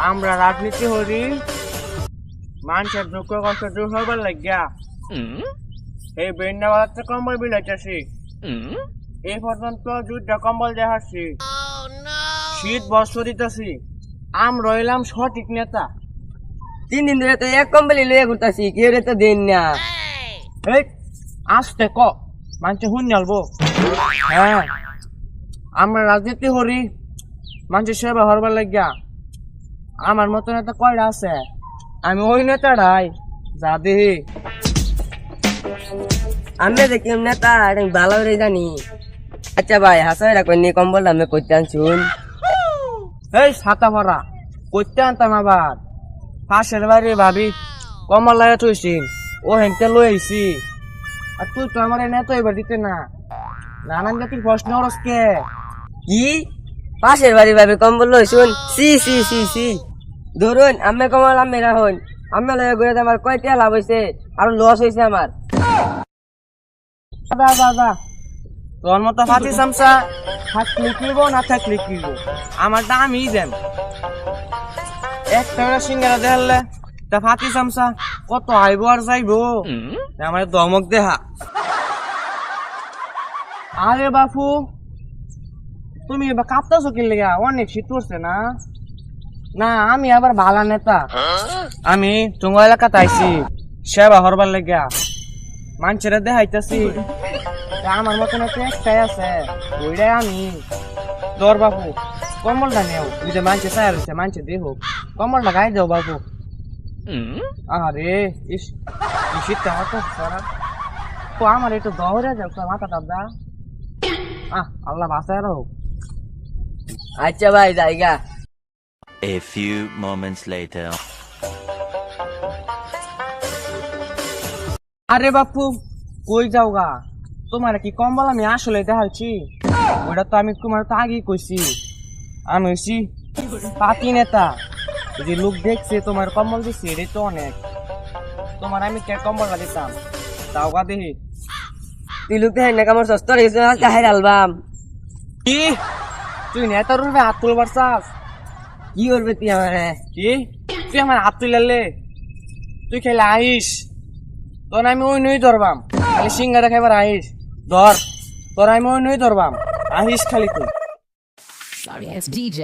আমরা রাজনীতি করি মানুষের দুঃখ কষ্ট দূর হবার লাগিয়া এই বেন্ডাওয়ালাতে কম্বল বিলাইতেছি এই পর্যন্ত যুদ্ধ কম্বল দেখাচ্ছি শীত বর্ষা দিতেছি রইলাম সঠিক নেতা 3 দিন ধরে তো এক কম্বলি লইয়া ঘুরতাছি কেউ রে তো দিন না। এই আসতে ক মানুষ হুন যাবো। হ্যাঁ আমরা রাজনীতি করি মানুষের সেবা হরবার লাগিয়া আমার মতো নেতা কয়টা আছে আমি ওই নেতাটাই যা দেহি আমি দেখি নেতা এটা ভালো করে জানি। আচ্ছা ভাই হাসাই রাখবেন নি কম্বল আমি করতে আনছুন। এই ছাতা ভরা করতে আনতাম আবার পাশের বাড়ি ভাবি কমল লাগা থইছিন ও হেনতে লই আইছি আর তুই তো আমার নেতা এবার দিতে না নানান জাতির প্রশ্ন রসকে কি পাশের বাড়ি ভাবে কম্বল লইছুন সি সি সি সি ধরুন আমি কম্বল আমি রাখুন আমি লয়ে ঘুরে আমার কয়টা লাভ হয়েছে আর লস হয়েছে আমার। দাদা দাদা তোর মতো ফাঁসি চামচা থাকলে কিনবো না থাকলে কিনবো আমার দামই দেন একটা সিঙ্গারা দেখালে তা ফাঁসি চামচা কত আইবো আর যাইবো আমার দমক দেহা। আরে বাপু তুমি এবার কাঁপতেছো কি লেগা অনেক শীত পড়ছে না না আমি আবার ভালো নেতা আমি তোমার এলাকাতে আইছি সেবা হরবার লেগা মানুষের দেখাইতেছি আমার মতন একটাই আছে ওইটাই আমি দর বাপু কম্বলটা নেও ওই যে মানুষের চায় রয়েছে মানুষের দেহ কম্বলটা গায়ে দেও বাপু। আরে ইস শীতটা হতো সারা তো আমার একটু দহরে যাও মাথা টাপদা আল্লাহ বাঁচায় রাখো। আচ্ছা ভাই জায়গা। A few moments later. আরে বাপু কই যাও গা তোমার কি কম্বল আমি আসলে দেখাচ্ছি ওটা তো আমি তোমার তো আগেই কইছি আমি হইছি পাতি নেতা যে লোক দেখছে তোমার কম্বল দিচ্ছে এটাই তো অনেক তোমার আমি কে কম্বলটা দিতাম তাও গা দেখি তুই লোক দেখেন না আমার সস্তা রয়েছে চাহের অ্যালবাম কি তুই নেতার রূপে হাত তুলবার চাস কি করবে তুই আমার কি তুই আমার হাত তুলালে তুই খেলে আইস তোর আমি ওই নই ধরবাম খালি সিঙ্গারা খাইবার আইস ধর তোর আমি ওই নই ধরবাম আহিস খালি তুই Sorry, it's DJ.